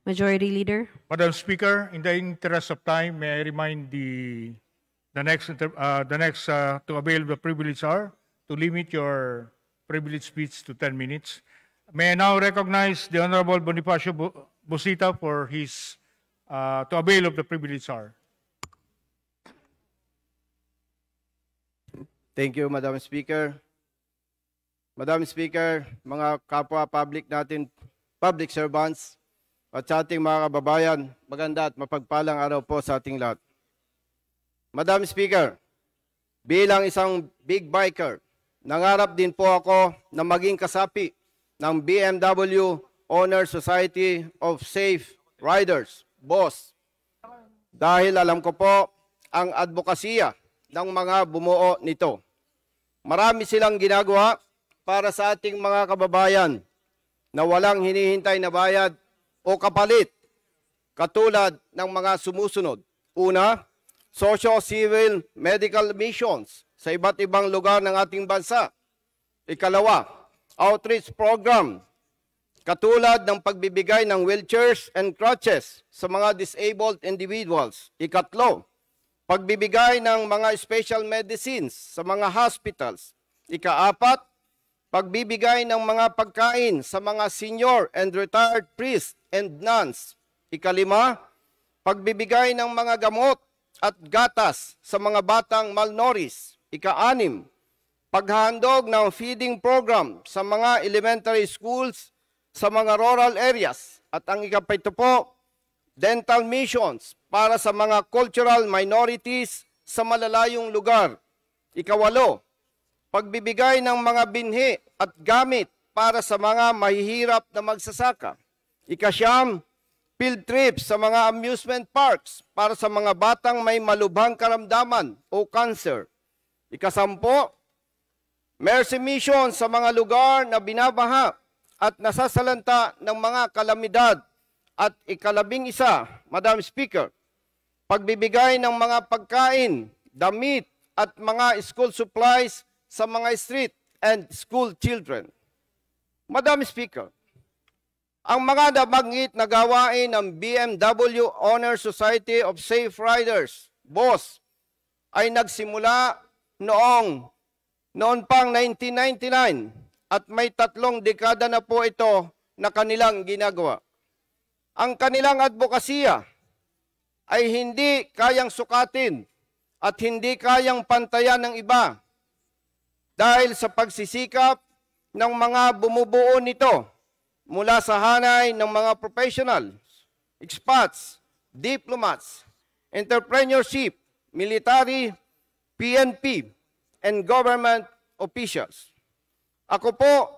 Majority Leader. Madam Speaker, in the interest of time, may I remind the next to avail the privilege hour to limit your privilege speech to 10 minutes. May I now recognize the Honorable Bonifacio Busita for his to avail of the privilege hour. Thank you, Madam Speaker. Madam Speaker, mga kapwa public natin, public servants, at sa ating mga kababayan, maganda at mapagpalang araw po sa ating lahat. Madam Speaker, bilang isang big biker, nangarap din po ako na maging kasapi ng BMW Honor Society of Safe Riders, BOSS. Dahil alam ko po ang advokasya ng mga bumuo nito. Marami silang ginagawa para sa ating mga kababayan na walang hinihintay na bayad o kapalit, katulad ng mga sumusunod. Una, socio-civil medical missions sa iba't ibang lugar ng ating bansa. Ikalawa, outreach program, katulad ng pagbibigay ng wheelchairs and crutches sa mga disabled individuals. Ikatlo, pagbibigay ng mga special medicines sa mga hospitals. Ikaapat, pagbibigay ng mga pagkain sa mga senior and retired priests and nuns. Ikalima, pagbibigay ng mga gamot at gatas sa mga batang malnourished. Ika-anim, paghandog ng feeding program sa mga elementary schools sa mga rural areas. At ang ikapito po, dental missions para sa mga cultural minorities sa malalayong lugar. Ikawalo, pagbibigay ng mga binhi at gamit para sa mga mahihirap na magsasaka. Ikasyam, field trips sa mga amusement parks para sa mga batang may malubhang karamdaman o cancer. Ikasampo, mercy mission sa mga lugar na binabaha at nasasalanta ng mga kalamidad. At ikalabing isa, Madam Speaker, pagbibigay ng mga pagkain, damit at mga school supplies sa mga street and school children. Madam Speaker, ang mga nabanggit na gawain ng BMW Honor Society of Safe Riders, BOSS, ay nagsimula noon pang 1999 at may 3 dekada na po ito na kanilang ginagawa. Ang kanilang advokasya ay hindi kayang sukatin at hindi kayang pantayan ng iba dahil sa pagsisikap ng mga bumubuo nito mula sa hanay ng mga professionals, expats, diplomats, entrepreneurship, military, PNP, and government officials. Ako po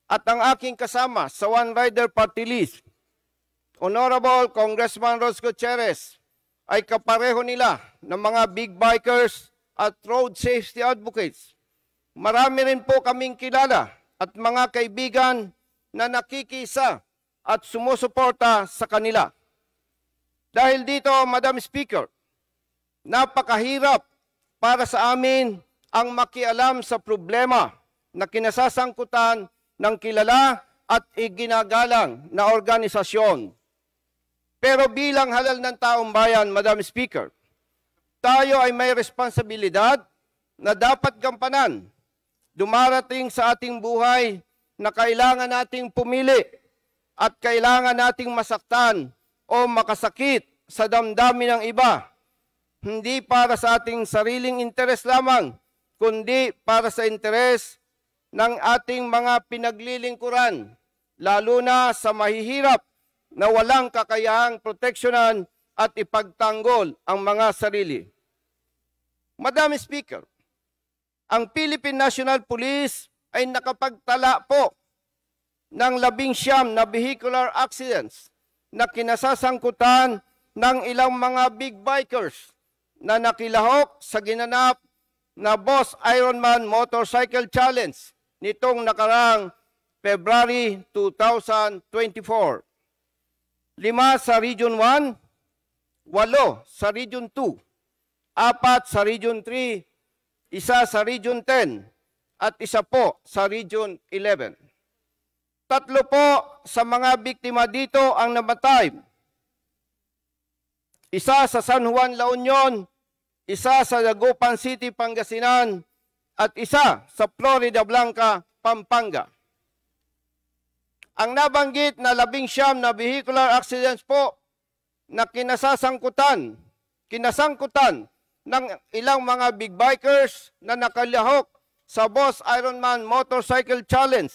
at ang aking kasama sa One Rider Party List, Honorable Congressman Ros Gutierrez, ay kapareho nila ng mga big bikers at road safety advocates. Marami rin po kaming kilala at mga kaibigan na nakikisa at sumusuporta sa kanila. Dahil dito, Madam Speaker, napakahirap para sa amin ang makialam sa problema na kinasasangkutan ng kilala at iginagalang na organisasyon. Pero bilang halal ng taong bayan, Madam Speaker, tayo ay may responsibilidad na dapat gampanan. Dumarating sa ating buhay na kailangan nating pumili at kailangan nating masaktan o makasakit sa damdamin ng iba. Hindi para sa ating sariling interes lamang, kundi para sa interes ng ating mga pinaglilingkuran, lalo na sa mahihirap na walang kakayahang proteksyonan at ipagtanggol ang mga sarili. Madam Speaker, ang Philippine National Police ay nakapagtala po ng 19 na vehicular accidents na kinasasangkutan ng ilang mga big bikers na nakilahok sa ginanap na Boss Ironman Motorcycle Challenge nitong nakarang February 2024. 5 sa Region 1, 8 sa Region 2, 4 sa Region 3, 1 sa Region 10, at 1 po sa Region 11. Tatlo po sa mga biktima dito ang namatay. Isa sa San Juan, La Union, isa sa Dagupan City, Pangasinan, at isa sa Florida Blanca, Pampanga. Ang nabanggit na 19 na vehicular accidents po na kinasangkutan ng ilang mga big bikers na nakalahok sa Boss Ironman Motorcycle Challenge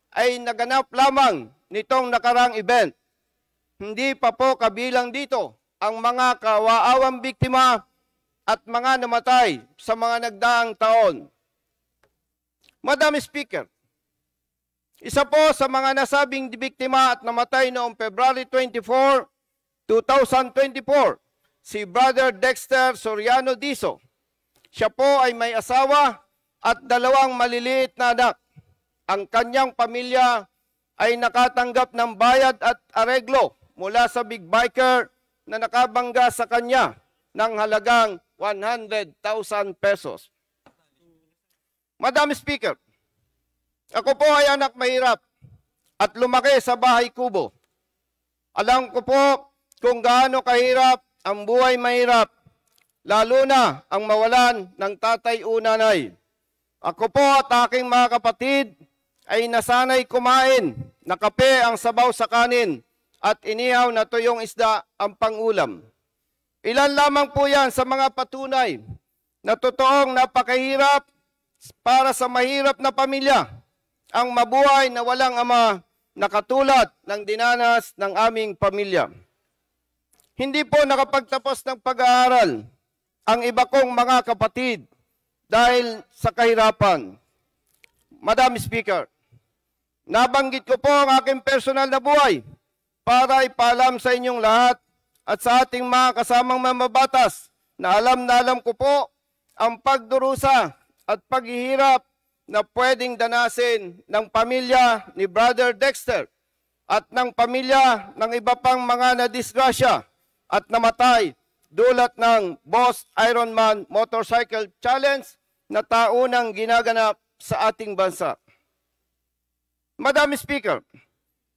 ay naganap lamang nitong nakarang event. Hindi pa po kabilang dito ang mga kawaawang biktima at mga namatay sa mga nagdaang taon. Madam Speaker, isa po sa mga nasabing biktima at namatay noong February 24, 2024, si Brother Dexter Soriano Diso. Siya po ay may asawa at 2 maliliit na anak. Ang kanyang pamilya ay nakatanggap ng bayad at areglo mula sa big biker na nakabangga sa kanya ng halagang 100,000 pesos. Madam Speaker, ako po ay anak mahirap at lumaki sa bahay kubo. Alam ko po kung gaano kahirap ang buhay mahirap, lalo na ang mawalan ng tatay o nanay. Ako po at aking mga kapatid ay nasanay kumain na kape ang sabaw sa kanin at inihaw na tuyong isda ang pangulam. Ilan lamang po yan sa mga patunay na totoong napakahirap para sa mahirap na pamilya ang mabuhay na walang ama na katulad ng dinanas ng aming pamilya. Hindi po nakapagtapos ng pag-aaral ang iba kong mga kapatid dahil sa kahirapan. Madam Speaker, nabanggit ko po ang aking personal na buhay para ipaalam sa inyong lahat at sa ating mga kasamang mamabatas na alam ko po ang pagdurusa at paghihirap na pwedeng danasin ng pamilya ni Brother Dexter at ng pamilya ng iba pang mga nadisgrasya at namatay dulot ng Boss Ironman Motorcycle Challenge na taunang ginaganap sa ating bansa. Madam Speaker,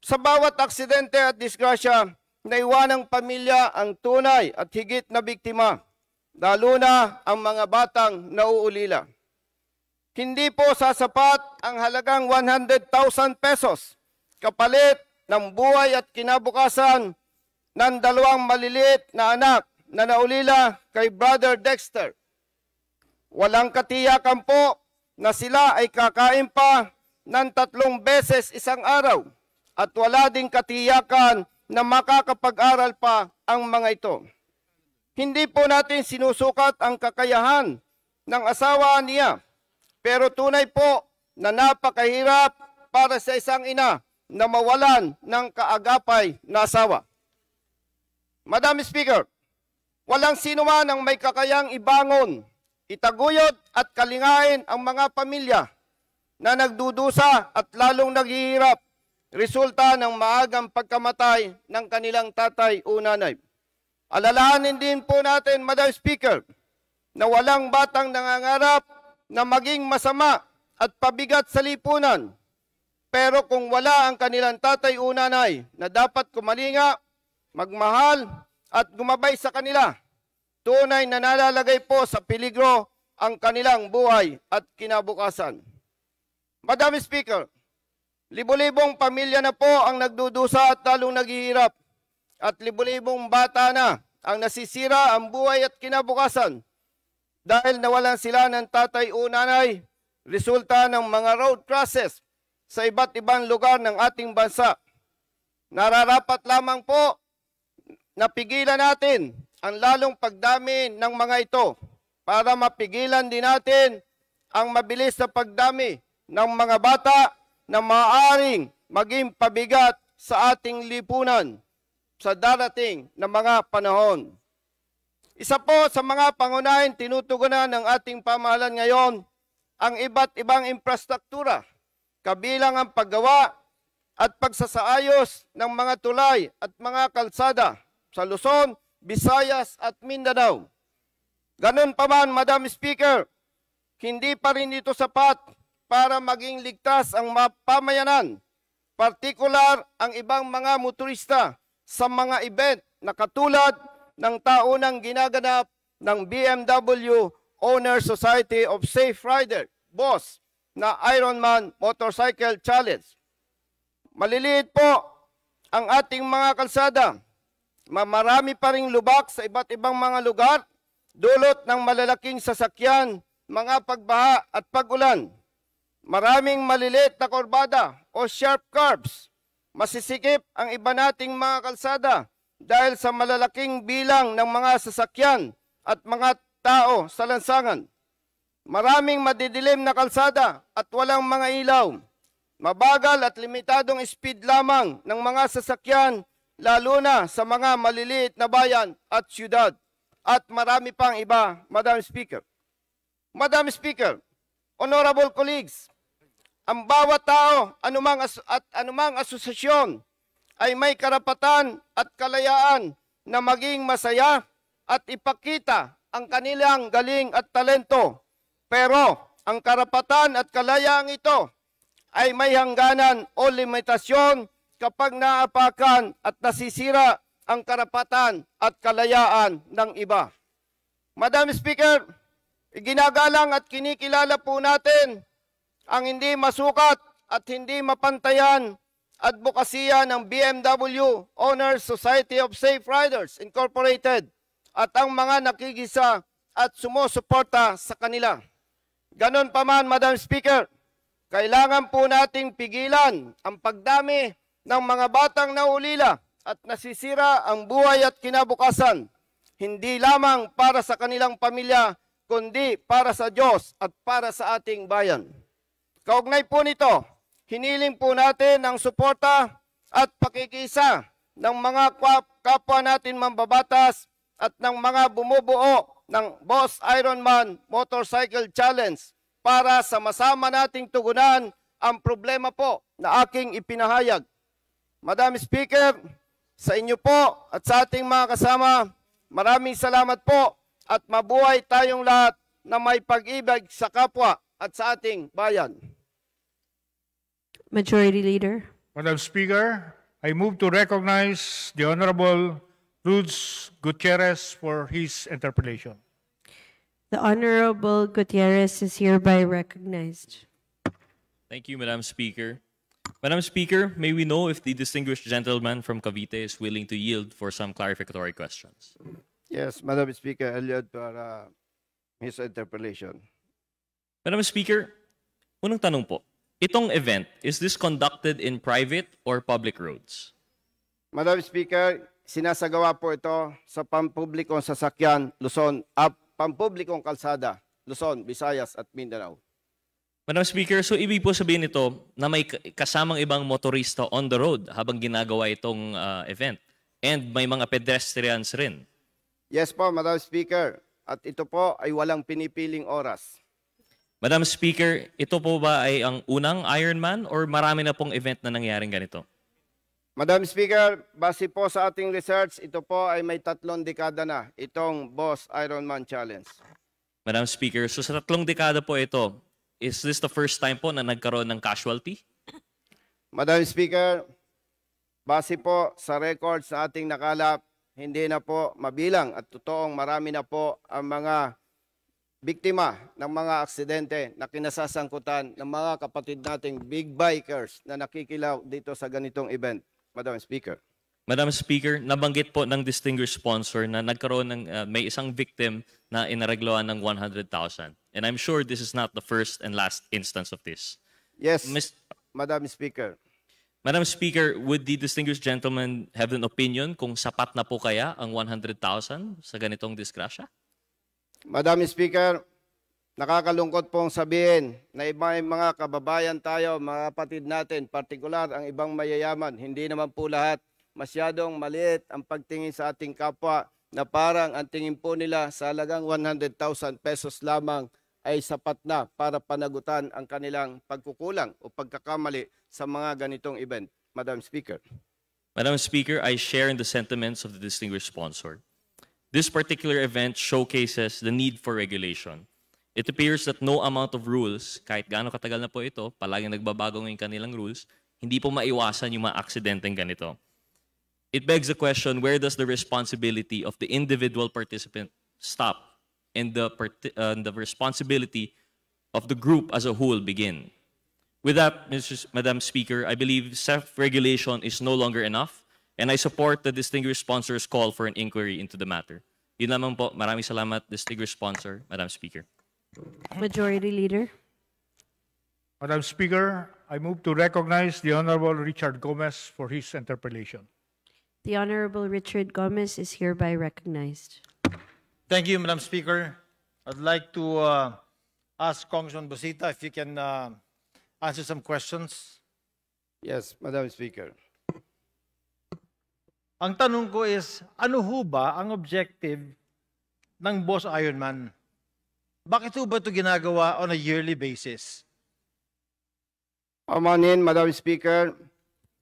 sa bawat aksidente at disgrasya, naiwanang pamilya ang tunay at higit na biktima, lalo na ang mga batang nauulila. Hindi po sasapat ang halagang 100,000 pesos kapalit ng buhay at kinabukasan ng 2 maliliit na anak na naulila kay Brother Dexter. Walang katiyakan po na sila ay kakain pa ng 3 beses isang araw at wala ding katiyakan na makakapag-aral pa ang mga ito. Hindi po natin sinusukat ang kakayahan ng asawa niya, pero tunay po na napakahirap para sa isang ina na mawalan ng kaagapay na asawa. Madam Speaker, walang sino man ang may kakayang ibangon, itaguyod at kalingain ang mga pamilya na nagdudusa at lalong naghihirap resulta ng maagang pagkamatay ng kanilang tatay o nanay. Alalahanin din po natin, Madam Speaker, na walang batang nangangarap na maging masama at pabigat sa lipunan. Pero kung wala ang kanilang tatay o nanay na dapat kumalinga, magmahal at gumabay sa kanila, tunay na nalalagay po sa peligro ang kanilang buhay at kinabukasan. Madam Speaker, libo-libong pamilya na po ang nagdudusa at lalong naghihirap at libo-libong bata na ang nasisira ang buhay at kinabukasan dahil nawalan sila ng tatay o nanay resulta ng mga road crashes sa iba't ibang lugar ng ating bansa. Nararapat lamang po na pigilan natin ang lalong pagdami ng mga ito para mapigilan din natin ang mabilis na pagdami ng mga bata na maaaring maging pabigat sa ating lipunan sa darating na mga panahon. Isa po sa mga pangunahing tinutugunan ng ating pamahalaan ngayon ang iba't ibang infrastruktura, kabilang ang paggawa at pagsasaayos ng mga tulay at mga kalsada sa Luzon, Visayas at Mindanao. Ganun pa man, Madam Speaker, hindi pa rin ito sapat para maging ligtas ang pamayanan partikular ang ibang mga motorista sa mga event na katulad ng taunang ginaganap ng BMW Owner Society of Safe Rider, BOSS, na Ironman Motorcycle Challenge. Maliliit po ang ating mga kalsada. Marami pa ring lubak sa iba't ibang mga lugar, dulot ng malalaking sasakyan, mga pagbaha at pagulan. Maraming maliliit na kurbada o sharp curves. Masisikip ang iba nating mga kalsada dahil sa malalaking bilang ng mga sasakyan at mga tao sa lansangan. Maraming madidilim na kalsada at walang mga ilaw. Mabagal at limitadong speed lamang ng mga sasakyan, lalo na sa mga maliliit na bayan at syudad. At marami pang iba, Madam Speaker. Madam Speaker, honorable colleagues, ang bawat tao at anumang asosasyon ay may karapatan at kalayaan na maging masaya at ipakita ang kanilang galing at talento. Pero ang karapatan at kalayaan ito ay may hangganan o limitasyon kapag naapakan at nasisira ang karapatan at kalayaan ng iba. Madam Speaker, iginagalang at kinikilala po natin ang hindi masukat at hindi mapantayan advokasya ng BMW Owners Society of Safe Riders Incorporated at ang mga nakikisa at sumusuporta sa kanila. Ganon pa man, Madam Speaker, kailangan po nating pigilan ang pagdami ng mga batang naulila at nasisira ang buhay at kinabukasan, hindi lamang para sa kanilang pamilya, kundi para sa Diyos at para sa ating bayan. Kaugnay po nito, hiniling po natin ang suporta at pakikisa ng mga kapwa natin mambabatas at ng mga bumubuo ng BOSS Ironman Motorcycle Challenge para sama-sama nating tugunan ang problema po na aking ipinahayag. Madam Speaker, sa inyo po at sa ating mga kasama, maraming salamat po at mabuhay tayong lahat na may pag-ibig sa kapwa at sa ating bayan. Majority Leader. Madam Speaker, I move to recognize the Honorable Rudes Gutierrez for his interpellation. The Honorable Gutierrez is hereby recognized. Thank you, Madam Speaker. Madam Speaker, may we know if the distinguished gentleman from Cavite is willing to yield for some clarificatory questions? Yes, Madam Speaker, I yield for his interpellation. Madam Speaker, unang tanong po, itong event, is this conducted in private or public roads? Madam Speaker, sinasagawa po ito sa pampublikong sasakyan, Luzon, pampublikong kalsada, Luzon, Visayas at Mindanao. Madam Speaker, so ibig po sabihin nito na may kasamang ibang motorista on the road habang ginagawa itong event and may mga pedestrians rin? Yes po, Madam Speaker. At ito po ay walang pinipiling oras. Madam Speaker, ito po ba ay ang unang Ironman or marami na pong event na nangyaring ganito? Madam Speaker, base po sa ating research, ito po ay may 3 dekada na itong BOSS Ironman Challenge. Madam Speaker, so sa 3 dekada po ito, is this the first time po na nagkaroon ng casualty? Madam Speaker, base po sa records na ating nakalap, hindi na po mabilang at totoong marami na po ang mga biktima ng mga aksidente na kinasasangkutan ng mga kapatid nating big bikers na nakikilaw dito sa ganitong event, Madam Speaker. Madam Speaker, nabanggit po ng distinguished sponsor na nagkaroon ng may isang victim na inaregloan ng 100,000. And I'm sure this is not the first and last instance of this. Yes, Madam Speaker. Madam Speaker, would the distinguished gentleman have an opinion kung sapat na po kaya ang 100,000 sa ganitong disgrasya? Madam Speaker, nakakalungkot pong sabihin na ibang mga kababayan tayo, mga kapatid natin, partikular ang ibang mayayaman, hindi naman po lahat, masyadong maliit ang pagtingin sa ating kapwa na parang ang tingin po nila sa halagang 100,000 pesos lamang ay sapat na para panagutan ang kanilang pagkukulang o pagkakamali sa mga ganitong event. Madam Speaker. Madam Speaker, I share in the sentiments of the distinguished sponsor. This particular event showcases the need for regulation. It appears that no amount of rules, kahit gaano katagal na po ito, palaging nagbabago ng kanilang rules, hindi po maiwasan yung mga aksidenteng ganito. It begs the question, where does the responsibility of the individual participant stop and the responsibility of the group as a whole begin? With that, Madam Speaker, I believe self-regulation is no longer enough, and I support the distinguished sponsor's call for an inquiry into the matter. Yun lamang po. Maraming salamat, distinguished sponsor, Madam Speaker. Majority Leader. Madam Speaker, I move to recognize the Honorable Richard Gomez for his interpellation. The Honorable Richard Gomez is hereby recognized. Thank you, Madam Speaker. I'd like to ask Congressman Busita if you can answer some questions. Yes, Madam Speaker. Ang tanong ko is, ano ho ba ang objective ng Boss Ironman? Bakit ho ba ito ginagawa on a yearly basis? Amanin, Madam Speaker,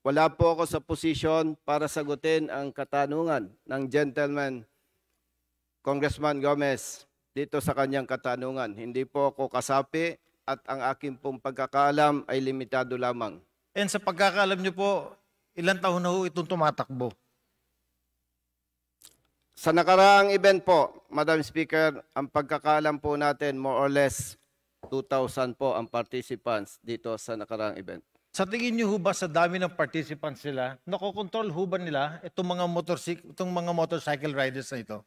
wala po ako sa posisyon para sagutin ang katanungan ng gentleman, Congressman Gomez, dito sa kanyang katanungan. Hindi po ako kasapi at ang aking pong pagkakaalam ay limitado lamang. And sa pagkakaalam niyo po, ilang taon na ho itong tumatakbo? Sa nakaraang event po, Madam Speaker, ang pagkakaalam po natin more or less 2,000 po ang participants dito sa nakaraang event. Sa tingin niyo ho ba sa dami ng participants nila, nakokontrol ho ba nila itong mga motorcycle riders na ito?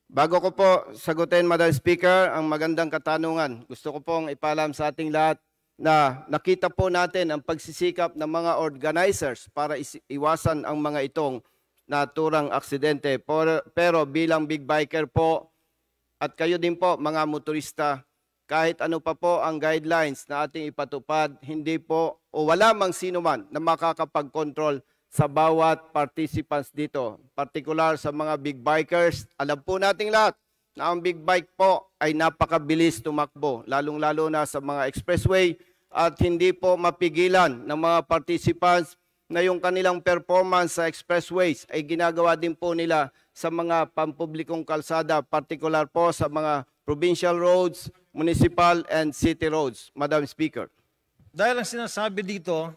Bago ko po sagutin, Madam Speaker, ang magandang katanungan, gusto ko pong ipalam sa ating lahat na nakita po natin ang pagsisikap ng mga organizers para iwasan ang mga itong naturang aksidente. Pero bilang big biker po at kayo din po mga motorista, kahit ano pa po ang guidelines na ating ipatupad, hindi po o wala mang sino man na makakapag-control sa bawat participants dito. Particular sa mga big bikers, alam po nating lahat na ang big bike po ay napakabilis tumakbo, lalong-lalo na sa mga expressway at hindi po mapigilan ng mga participants na yung kanilang performance sa expressways ay ginagawa din po nila sa mga pampublikong kalsada, particular po sa mga provincial roads, municipal and city roads, Madam Speaker. Dahil ang sinasabi dito,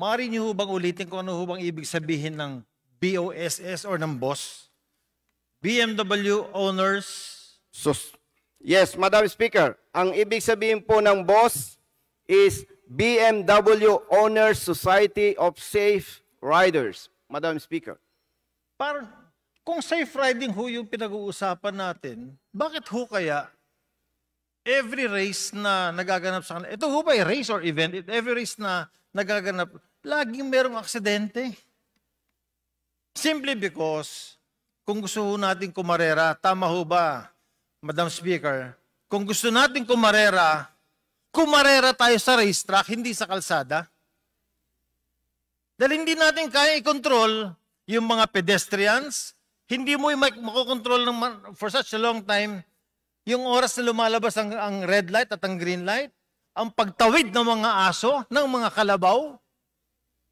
maaari niyo ho bang ulitin kung ano ho bang ibig sabihin ng BOSS or ng boss? BMW Owners. Yes, Madam Speaker. Ang ibig sabihin po ng boss is BMW Owners Society of Safe Riders, Madam Speaker. Parang, kung safe riding ho yung pinag-uusapan natin, bakit ho kaya every race na nagaganap sa kanila, ito ho ba race or event, every race na nagaganap, laging merong aksidente? Simply because, kung gusto ho natin kumarera, tama ho ba, Madam Speaker, kung gusto natin kumarera tayo sa racetrack, hindi sa kalsada. Dahil hindi natin kaya i-control yung mga pedestrians, hindi mo makokontrol for such a long time yung oras na lumalabas ang red light at ang green light, ang pagtawid ng mga aso, ng mga kalabaw,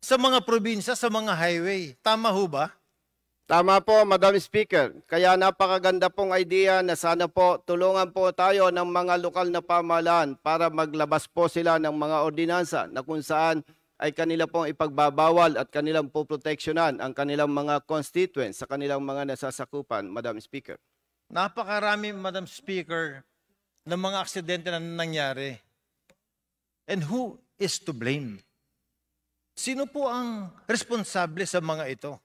sa mga probinsya, sa mga highway. Tama ho ba? Tama po, Madam Speaker. Kaya napakaganda pong idea na sana po tulungan po tayo ng mga lokal na pamahalaan para maglabas po sila ng mga ordinansa na kung saan ay kanila pong ipagbabawal at kanilang poproteksyonan ang kanilang mga constituents sa kanilang mga nasasakupan, Madam Speaker. Napakarami, Madam Speaker, ng mga aksidente na nangyari. And who is to blame? Sino po ang responsable sa mga ito?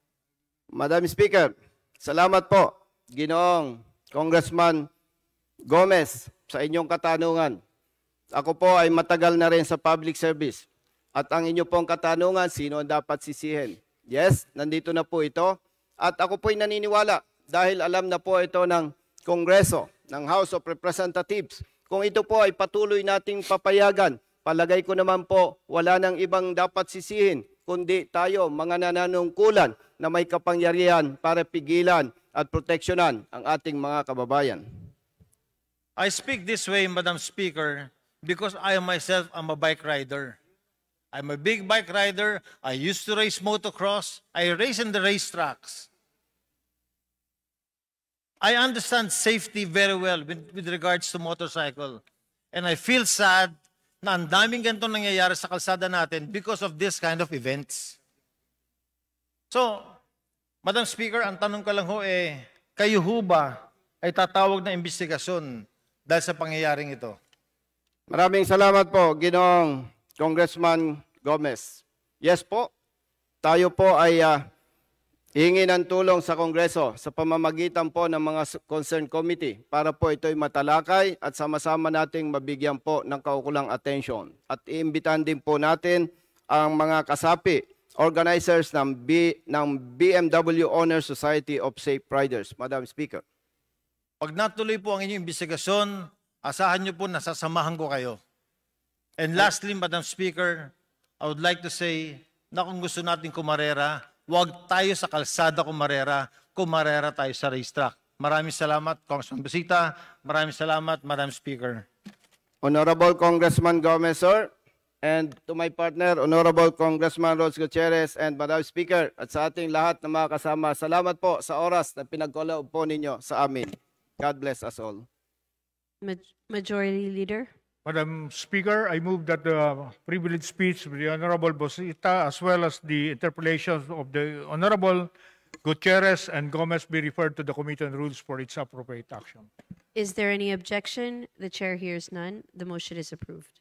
Madam Speaker, salamat po, Ginoong Congressman Gomez, sa inyong katanungan. Ako po ay matagal na rin sa public service. At ang inyo pong katanungan, sino ang dapat sisihin? Yes, nandito na po ito. At ako po'y naniniwala dahil alam na po ito ng Kongreso, ng House of Representatives. Kung ito po ay patuloy nating papayagan, palagay ko naman po wala nang ibang dapat sisihin, kundi tayo, mga nananungkulan na may kapangyarihan para pigilan at proteksyonan ang ating mga kababayan. I speak this way, Madam Speaker, because I myself am a bike rider. I'm a big bike rider. I used to race motocross. I race in the racetracks. I understand safety very well with regards to motorcycle. And I feel sad na ang daming ganito nangyayari sa kalsada natin because of this kind of events. So, Madam Speaker, ang tanong ko lang ho kayo ho ba ay tatawag na investigasyon dahil sa pangyayaring ito? Maraming salamat po, Ginoong Congressman Gomez. Yes po, tayo po ay hihingi ng tulong sa Kongreso sa pamamagitan po ng mga concerned committee para po ito'y matalakay at sama-sama nating mabigyan po ng kaukulang atensyon. At iimbitahan din po natin ang mga kasapi, organizers ng BMW Honor Society of Safe Riders. Madam Speaker. Pag natuloy po ang inyong investigasyon, asahan niyo po na sasamahan ko kayo. And lastly, Madam Speaker, I would like to say na kung gusto natin kumarera, huwag tayo sa kalsada kumarera tayo sa racetrack. Maraming salamat, Congressman Busita. Maraming salamat, Madam Speaker. Honorable Congressman Gomez, sir. And to my partner, Honorable Congressman Rose Gutierrez and Madam Speaker, at sa ating lahat na mga kasama, salamat po sa oras na pinagkaloob po ninyo sa amin. God bless us all. Majority Leader. Madam Speaker, I move that the privileged speech of the Honorable Busita as well as the interpellations of the Honorable Gutierrez and Gomez be referred to the Committee on Rules for its appropriate action. Is there any objection? The chair hears none. The motion is approved.